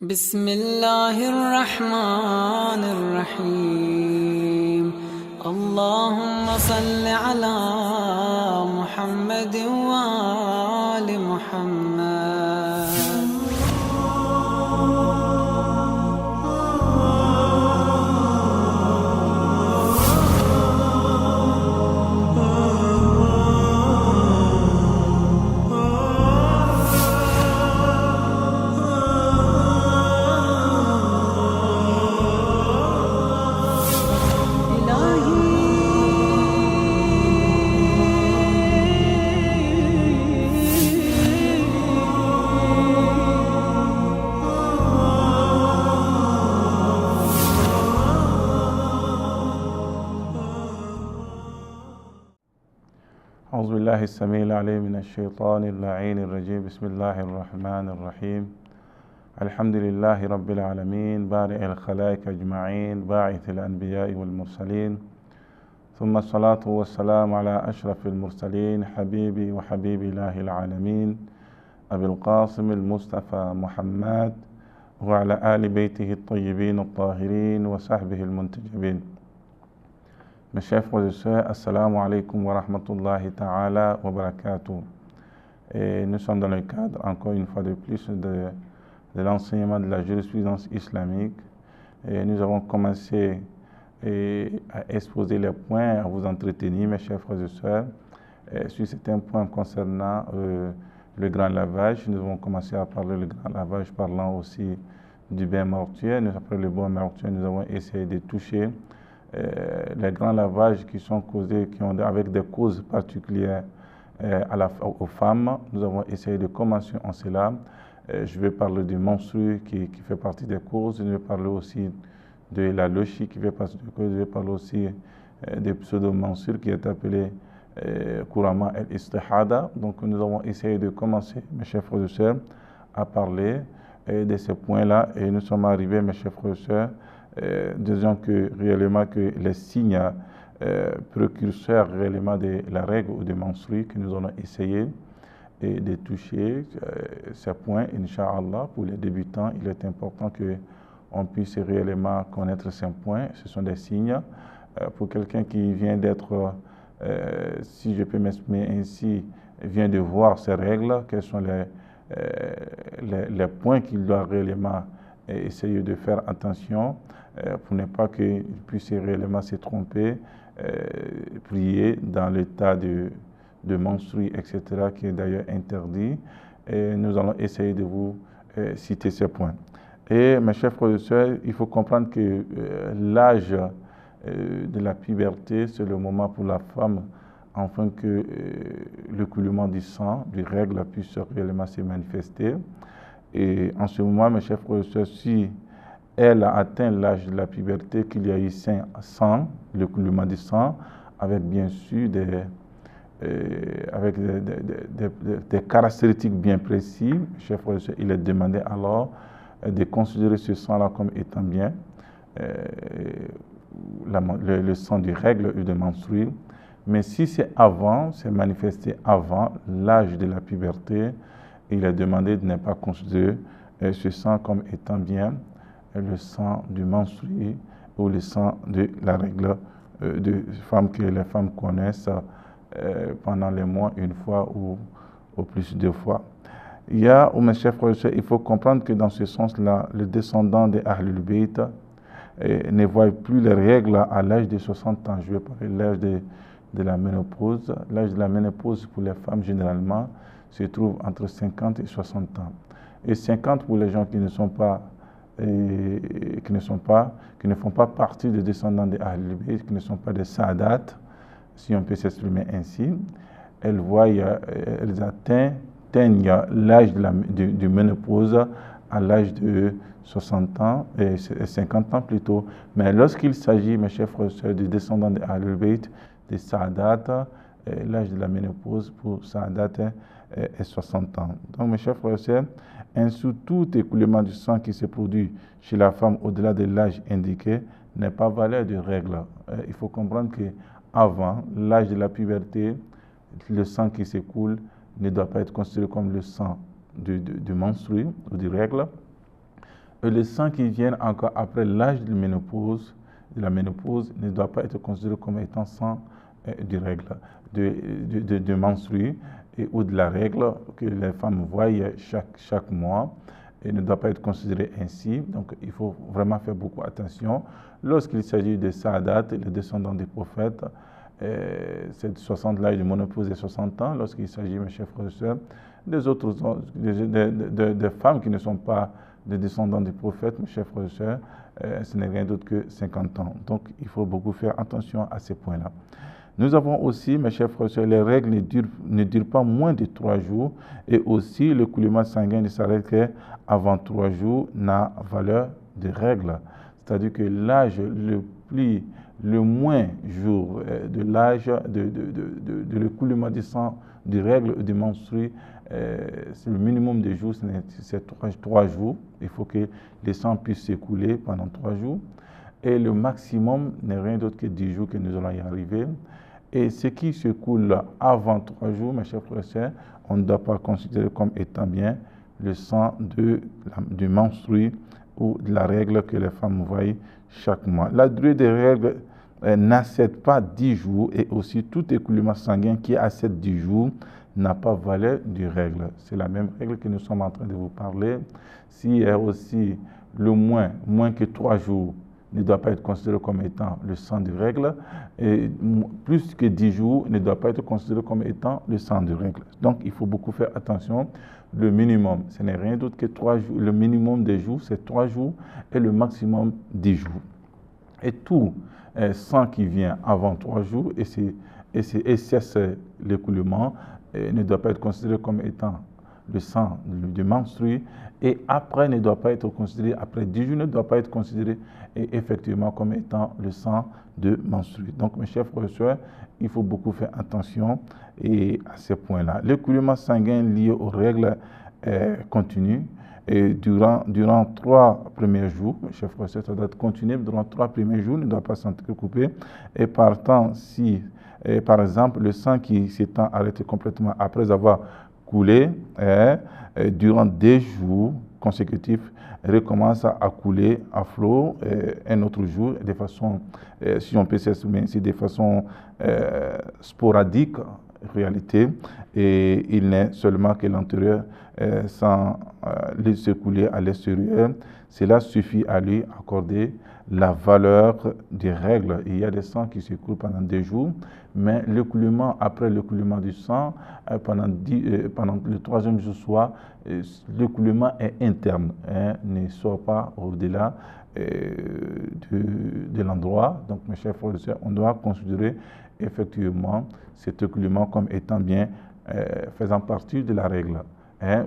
بسم الله الرحمن الرحيم. اللهم صل على محمد وآل محمد. أعوذ بالله السميع العليم من الشيطان اللعين الرجيم. بسم الله الرحمن الرحيم. الحمد لله رب العالمين بارئ الخلائق أجمعين باعث الأنبياء والمرسلين، ثم الصلاة والسلام على أشرف المرسلين حبيبي وحبيب إله العالمين أبي القاسم المصطفى محمد وعلى آل بيته الطيبين الطاهرين وصحبه المنتجبين. Mes chers frères et sœurs, assalamu alaikum wa rahmatullahi ta'ala wa barakatuh. Et nous sommes dans le cadre, encore une fois de plus, de l'enseignement de la jurisprudence islamique. Et nous avons commencé à exposer les points, à vous entretenir, mes chers frères et sœurs. Sur certains points concernant le grand lavage, nous avons commencé à parler du grand lavage, parlant aussi du bain mortuaire. Après le bain mortuaire, nous avons essayé de toucher les grands lavages qui sont causés, avec des causes particulières aux femmes. Nous avons essayé de commencer en cela. Je vais parler du menstru qui fait partie des causes. Je vais parler aussi de la lochie qui fait partie des causes. Je vais parler aussi des pseudo-menstru qui est appelé couramment el-istihada. Donc nous avons essayé de commencer, mes chers frères et sœurs, à parler de ces points-là. Et nous sommes arrivés, mes chers frères et sœurs, disons que réellement que les signes précurseurs réellement de la règle ou de menstru que nous allons essayer de toucher ces points, Inch'Allah. Pour les débutants, il est important qu'on puisse réellement connaître ces points. Ce sont des signes. Pour quelqu'un qui vient d'être, si je peux m'exprimer ainsi, vient de voir ces règles, quels sont les points qu'il doit réellement essayer de faire attention pour ne pas qu'il puisse réellement se tromper, prier dans l'état de menstru, etc., qui est d'ailleurs interdit. Et nous allons essayer de vous citer ces points. Et mes chers frères et sœurs, il faut comprendre que l'âge de la puberté, c'est le moment pour la femme afin que le coulement du sang, du règle, puisse réellement se manifester. Et en ce moment, mes chers frères et sœurs, si elle a atteint l'âge de la puberté, qu'il y a eu sang, le coulement du sang, avec bien sûr des caractéristiques bien précises, mes chers frères et sœurs, il est demandé alors de considérer ce sang-là comme étant bien le sang du règle ou de menstru. Mais si c'est avant, c'est manifesté avant l'âge de la puberté, il est demandé de ne pas considérer ce sang comme étant bien le sang du menstru ou le sang de la règle de femmes que les femmes connaissent pendant les mois une fois ou plus de fois. Mes chers frères et sœurs, il faut comprendre que dans ce sens-là, le descendant de Ahlul Bayt ne voit plus les règles à l'âge de 60 ans. Je vais parler de l'âge de la ménopause. L'âge de la ménopause pour les femmes, généralement, se trouve entre 50 et 60 ans. Et 50 pour les gens qui ne font pas partie des descendants des Ahlul Bayt, qui ne sont pas des Saadat, si on peut s'exprimer ainsi. Elles atteignent l'âge de ménopause à l'âge de 60 ans, et 50 ans plutôt. Mais lorsqu'il s'agit, mes chers frères et sœurs, des descendants des Ahlul Bayt, des Saadat, l'âge de la ménopause pour Saadat est 60 ans. Donc, mes chers frères et sœurs, ainsi tout écoulement du sang qui se produit chez la femme au-delà de l'âge indiqué n'est pas valeur de règle. Il faut comprendre qu'avant l'âge de la puberté, le sang qui s'écoule ne doit pas être considéré comme le sang du menstru ou du règle. Et le sang qui vient encore après l'âge de la ménopause ne doit pas être considéré comme étant sang de règle, de menstrues ou de la règle que les femmes voient chaque mois. Et ne doit pas être considéré ainsi. Donc, il faut vraiment faire beaucoup attention. Lorsqu'il s'agit de Saadat, les descendants des prophètes, c'est 60 l'âge de ménopause et 60 ans. Lorsqu'il s'agit, mes chers frères et sœurs, des autres, des femmes qui ne sont pas des descendants des prophètes, mes chers frères et sœurs, ce n'est rien d'autre que 50 ans. Donc, il faut beaucoup faire attention à ces points-là. Nous avons aussi, mes chers frères et sœurs, les règles ne durent pas moins de 3 jours et aussi le coulement sanguin ne s'arrête qu'avant 3 jours n'a valeur de règle. C'est-à-dire que l'âge le moins jour de l'âge de l'écoulement du sang, de règles, de menstrues, c'est le minimum de jours, c'est 3 jours. Il faut que le sang puisse s'écouler pendant 3 jours. Et le maximum n'est rien d'autre que 10 jours que nous allons y arriver. Et ce qui se coule avant 3 jours, mes chers frères et sœurs, on ne doit pas considérer comme étant bien le sang du menstru ou de la règle que les femmes voient chaque mois. La durée des règles n'accède pas 10 jours et aussi tout écoulement sanguin qui accède 10 jours n'a pas valeur de règle. C'est la même règle que nous sommes en train de vous parler. S'il y a aussi le moins que 3 jours, ne doit pas être considéré comme étant le sang de règle, et plus que 10 jours ne doit pas être considéré comme étant le sang de règle. Donc, il faut beaucoup faire attention. Le minimum, ce n'est rien d'autre que 3 jours. Le minimum des jours, c'est 3 jours et le maximum 10 jours. Et tout sang qui vient avant 3 jours et cesse l'écoulement ne doit pas être considéré comme étant le sang du menstru, et après ne doit pas être considéré, après 10 jours ne doit pas être considéré effectivement comme étant le sang de menstru. Donc mes chers frères et sœurs, il faut beaucoup faire attention à ces points-là. L'écoulement sanguin lié aux règles continue et durant 3 premiers jours, mes chers frères et sœurs, ça doit continuer durant 3 premiers jours, ne doit pas s'entrecouper, et partant si, par exemple, le sang qui s'étend arrêté complètement après avoir coulé, durant 2 jours consécutifs, recommence à couler à flot un autre jour, de façon, si on peut s'exprimer ainsi, de façon sporadique en réalité, et il n'est seulement que l'intérieur sans s'écouler à l'extérieur. Cela suffit à lui accorder la valeur des règles. Il y a des sangs qui s'écoulent pendant 2 jours, mais l'écoulement, après l'écoulement du sang, pendant le 3e jour soir, l'écoulement est interne, ne sort pas au-delà de l'endroit. Donc, mes chers frères et sœurs, on doit considérer effectivement cet écoulement comme étant bien faisant partie de la règle.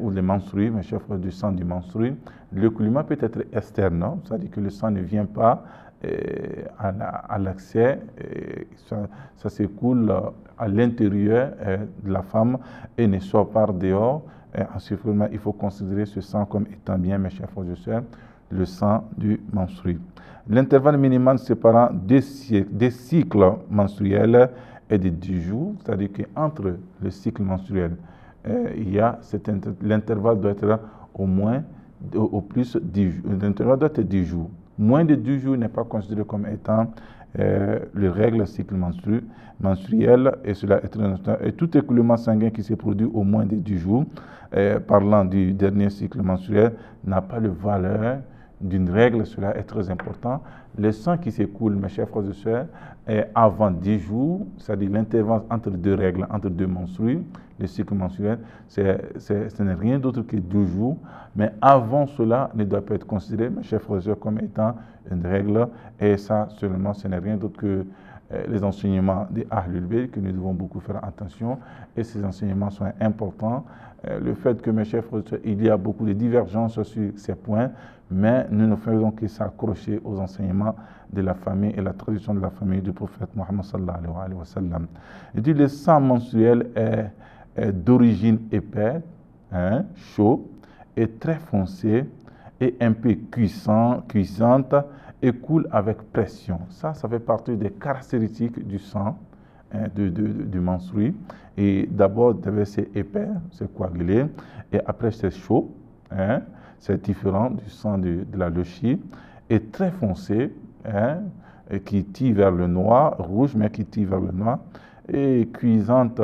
Ou les menstrues, mes chers frères, du sang du menstru. L'écoulement peut être externe, c'est-à-dire que le sang ne vient pas à l'accès, ça s'écoule à l'intérieur de la femme et ne sort pas dehors. En ce moment, il faut considérer ce sang comme étant bien, mes chers frères et sœurs, le sang du menstru. L'intervalle minimal séparant des cycles menstruels est de 10 jours, c'est-à-dire qu'entre le cycle menstruel, l'intervalle doit être au plus 10 jours. L'intervalle doit être 10 jours. Moins de 10 jours n'est pas considéré comme étant le règle cycle menstruel, et cela est très important. Et tout écoulement sanguin qui se produit au moins de 10 jours, parlant du dernier cycle menstruel, n'a pas de valeur d'une règle. Cela est très important. Le sang qui s'écoule, mes chers frères et sœurs, est avant 10 jours, c'est-à-dire l'intervalle entre 2 règles, entre 2 menstrues, le cycle menstruel, ce n'est rien d'autre que 12 jours, mais avant cela ne doit pas être considéré, mes chers frères et sœurs, comme étant une règle, et ça seulement, ce n'est rien d'autre que les enseignements des Ahlul Bayt, que nous devons beaucoup faire attention, et ces enseignements sont importants. Le fait que, mes chers frères et sœurs, il y a beaucoup de divergences sur ces points, mais nous ne faisons que s'accrocher aux enseignements de la famille et la tradition de la famille du prophète Mohammed sallallahu alayhi wa sallam. Il dit le sang menstruel est d'origine épaisse, chaud, et très foncé, et un peu cuisante, et coule avec pression. Ça fait partie des caractéristiques du sang, du menstru. Et d'abord, c'est épais, c'est coagulé, et après c'est chaud, c'est différent du sang de la leuchie, et très foncé, hein, et qui tire vers le noir, rouge, mais qui tire vers le noir, et cuisante,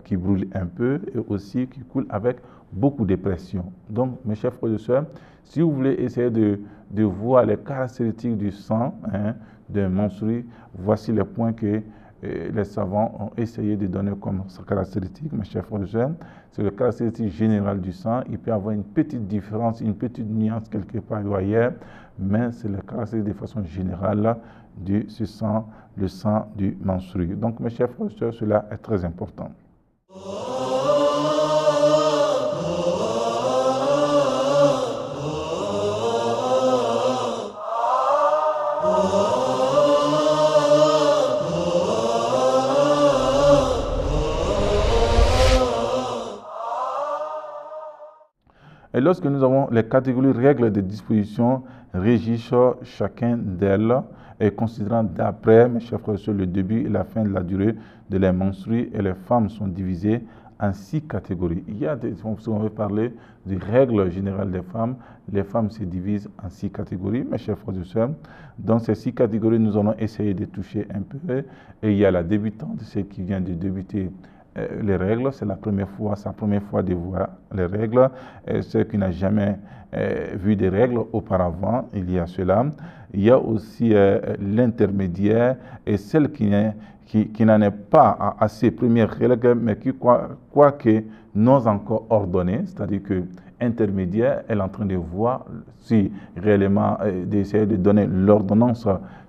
qui brûle un peu, et aussi qui coule avec beaucoup de pression. Donc, mes chers frères et sœurs, si vous voulez essayer de voir les caractéristiques du sang, hein, d'un menstrué, voici les points que les savants ont essayé de donner comme caractéristiques, mes chers frères et sœurs. C'est la caractéristique générale du sang. Il peut y avoir une petite différence, une petite nuance quelque part ou ailleurs, mais c'est la caractéristique de façon générale de ce sang, le sang du menstrué. Donc, mes chers frères et sœurs, cela est très important. Et lorsque nous avons les catégories règles de disposition régissant chacun d'elles et considérant d'après, mes chers frères et sœurs, le début et la fin de la durée de les menstrues, et les femmes sont divisées en 6 catégories. Si on veut parler des règles générales des femmes, les femmes se divisent en 6 catégories, mes chers frères et sœurs. Dans ces 6 catégories, nous allons essayer de toucher un peu. Et il y a la débutante, celle qui vient de débuter les règles, c'est sa première fois de voir les règles. Celle qui n'a jamais vu des règles auparavant, il y a cela. Il y a aussi l'intermédiaire et celle qui n'en est pas à ses premières règles, mais qui, quoique non encore ordonnées, c'est-à-dire que intermédiaire, elle est en train de voir si réellement d'essayer de donner l'ordonnance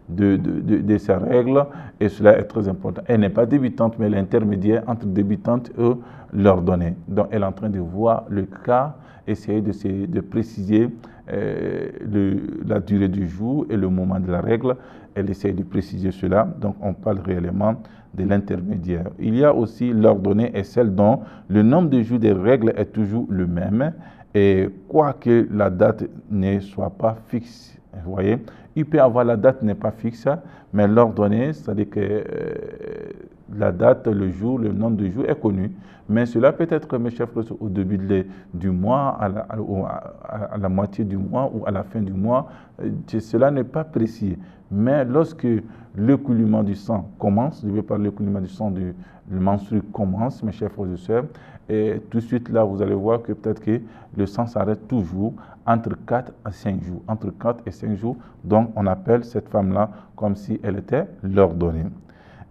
de ces règles, et cela est très important. Elle n'est pas débutante, mais elle est intermédiaire entre débutante et l'ordonnée. Donc, elle est en train de voir le cas, essayer de préciser la durée du jour et le moment de la règle. Elle essaie de préciser cela. Donc, on parle réellement de l'intermédiaire. Il y a aussi l'ordonnée et celle dont le nombre de jours des règles est toujours le même, et quoique la date ne soit pas fixe. Vous voyez, il peut y avoir la date n'est pas fixe, mais l'ordonnée, c'est-à-dire que la date, le jour, le nombre de jours est connu. Mais cela peut être, mes chers frères, au début du mois, à la moitié du mois ou à la fin du mois. Cela n'est pas précis. Mais lorsque l'écoulement du sang commence, je vais parler de l'écoulement du sang du menstrué commence, mes chers frères et sœurs, et tout de suite là, vous allez voir que peut-être que le sang s'arrête toujours entre 4 à 5 jours. Entre 4 et 5 jours, donc on appelle cette femme-là comme si elle était l'ordonnée.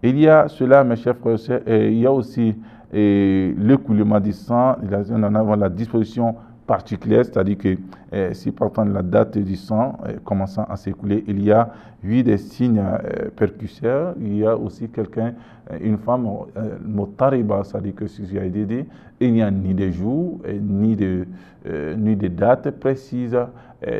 Il y a cela, mes chers frères et sœurs, et il y a aussi l'écoulement du sang. Nous en avons la disposition particulière, c'est-à-dire que si partant de la date du sang commençant à s'écouler, il y a 8 des signes percusseurs. Il y a aussi une femme motariba, c'est-à-dire que si j'ai dit, il n'y a ni de jours, ni de dates précises.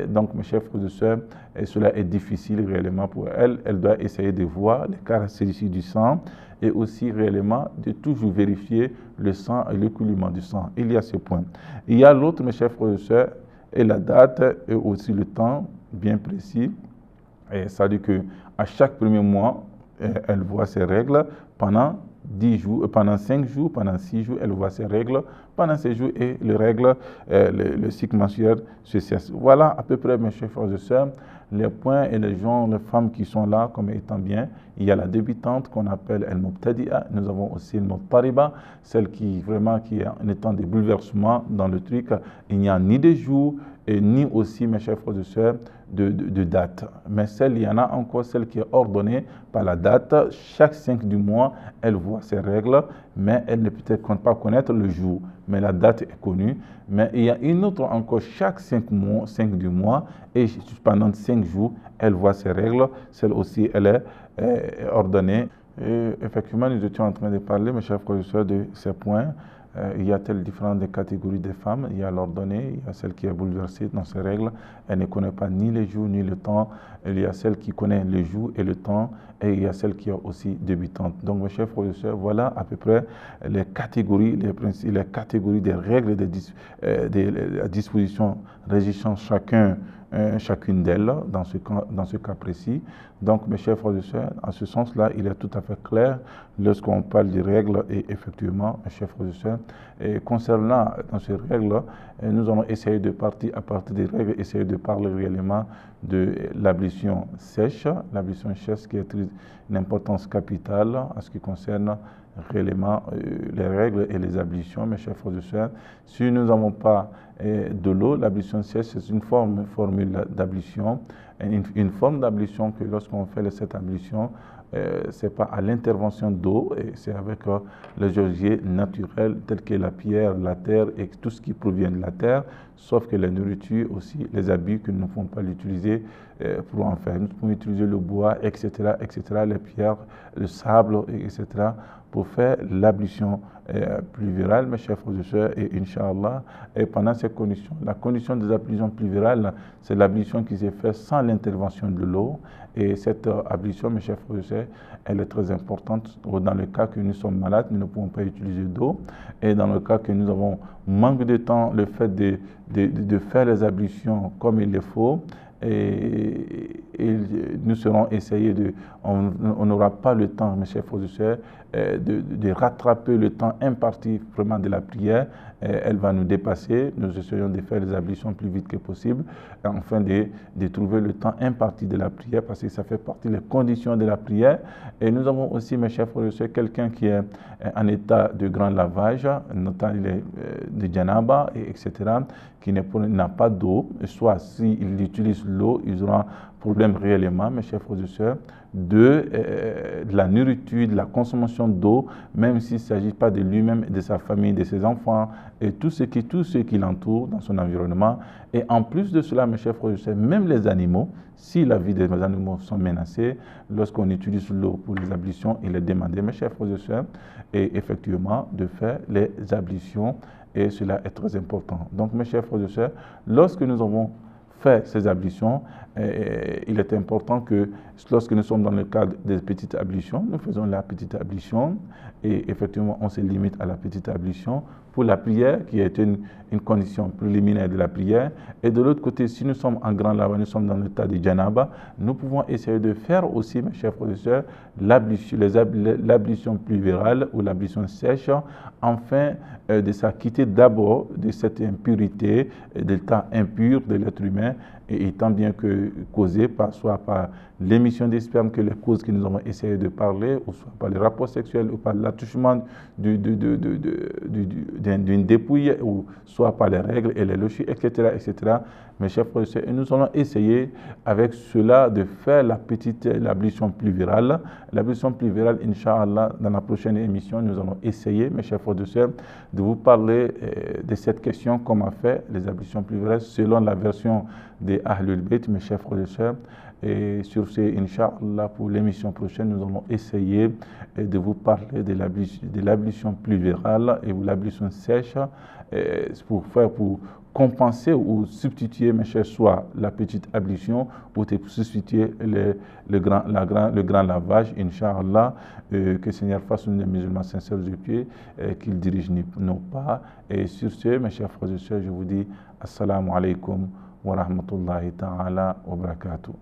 Donc, mes chers frères et sœurs, cela est difficile réellement pour elle. Elle doit essayer de voir les caractéristiques du sang et aussi réellement de toujours vérifier le sang et l'écoulement du sang. Il y a ce point. Il y a l'autre, mes chers frères et sœurs, et la date et aussi le temps bien précis. C'est-à-dire qu'à chaque premier mois, elle voit ses règles pendant 10 jours, pendant 5 jours, pendant 6 jours, elle voit ses règles pendant ces jours et les règles, le cycle menstruel se cesse. Voilà à peu près, mes chers frères et sœurs, les points et les gens, les femmes qui sont là comme étant bien. Il y a la débutante qu'on appelle El Mubtadi'a. Nous avons aussi El Mutariba, celle qui vraiment qui est en étant des bouleversements dans le truc. Il n'y a ni des jours et ni aussi, mes chers frères et sœurs, de date. Mais il y en a encore celle qui est ordonnée par la date. Chaque 5 du mois, elle voit ses règles, mais elle ne peut peut-être pas connaître le jour. Mais la date est connue. Mais il y a une autre encore chaque 5 du mois, et pendant 5 jours, elle voit ses règles. Celle aussi, elle est ordonnée. Et effectivement, nous étions en train de parler, mes chers frères et sœurs, de ces points. Il y a telles différentes catégories de femmes. Il y a l'ordonnée, il y a celle qui est bouleversée dans ses règles. Elle ne connaît pas ni les jours ni le temps. Il y a celle qui connaît les jours et le temps. Et il y a celle qui est aussi débutante. Donc, mes chers frères et sœurs, voilà à peu près les catégories, les principes, les catégories des règles de la disposition régissant chacun chacune d'elles dans ce cas précis. Donc, mes chers frères et sœurs, en ce sens-là, il est tout à fait clair lorsqu'on parle des règles et effectivement, mes chers frères et sœurs, concernant dans ces règles, nous allons essayer de partir à partir des règles, essayer de parler réellement de l'ablution sèche. L'ablution sèche qui est une importance capitale en ce qui concerne réellement les règles et les ablutions, mes chers frères et sœurs. Si nous n'avons pas de l'eau, l'ablution sèche, c'est une formule d'ablution, une forme d'ablution que lorsqu'on fait cette ablution, ce n'est pas à l'intervention d'eau, c'est avec les objets naturels tels que la pierre, la terre et tout ce qui provient de la terre, sauf que la nourriture aussi, les habits que nous ne pouvons pas l'utiliser pour en faire. Nous pouvons utiliser le bois, etc., les pierres, le sable, etc., pour faire l'ablution pluvérale, mes chers frères et sœurs, et Inch'Allah, et pendant ces conditions, la condition des ablutions pluvérales, c'est l'ablution qui s'est faite sans l'intervention de l'eau, et cette ablution, mes chers frères et sœurs, elle est très importante. Dans le cas que nous sommes malades, nous ne pouvons pas utiliser d'eau, et dans le cas que nous avons manque de temps, le fait de faire les ablutions comme il le faut, et nous serons essayés on n'aura pas le temps, mes chers frères et sœurs, de rattraper le temps imparti vraiment de la prière. Elle va nous dépasser. Nous essayons de faire les ablutions plus vite que possible, afin de trouver le temps imparti de la prière, parce que ça fait partie des conditions de la prière. Et nous avons aussi, mes chers frères et sœurs, quelqu'un qui est en état de grand lavage, notamment de janaba, etc., qui n'a pas d'eau, soit s'il utilise l'eau, ils auront problème réellement, mes chers frères et sœurs, de la nourriture, de la consommation d'eau, même s'il ne s'agit pas de lui-même, de sa famille, de ses enfants, et tout ce qui l'entoure dans son environnement. Et en plus de cela, mes chers frères et sœurs, même les animaux, si la vie des animaux sont menacées, lorsqu'on utilise l'eau pour les ablutions, il est demandé, mes chers frères et sœurs, et effectivement, de faire les ablutions, et cela est très important. Donc, mes chers frères et sœurs, lorsque nous avons fait ces ablutions, il est important que lorsque nous sommes dans le cadre des petites ablutions, nous faisons la petite ablution et effectivement on se limite à la petite ablution pour la prière qui est une condition préliminaire de la prière. Et de l'autre côté, si nous sommes en grand lavage, nous sommes dans le tas de janaba, nous pouvons essayer de faire aussi, mes chers frères et sœurs, l'ablution pluvérale ou l'ablution sèche, afin de s'acquitter d'abord de cette impurité, de l'état impur de l'être humain, et étant bien que causé soit par l'émission des spermes, que les causes que nous avons essayé de parler, ou soit par les rapports sexuels, ou par l'attouchement d'une dépouille, ou soit par les règles et les lochis, etc., etc. Mes chers frères et sœurs, nous allons essayer avec cela de faire l'ablution pluvérale. L'ablution pluvérale, Inch'Allah, dans la prochaine émission, nous allons essayer, mes chers frères et sœurs, de vous parler de cette question, comment faire les ablutions pluvérales selon la version des Ahlul Bayt, mes chers frères et sœurs. Et sur ce, Inch'Allah, pour l'émission prochaine, nous allons essayer de vous parler de l'ablution pluvérale et de l'ablution sèche pour compenser ou substituer, mes chers, soit la petite ablution ou substituer le grand lavage, Inch'Allah, que le Seigneur fasse des musulmans sincères du pied, qu'il dirige nos pas. Et sur ce, mes chers frères et sœurs, je vous dis Assalamu alaikum wa rahmatullahi ta'ala wa barakatuh.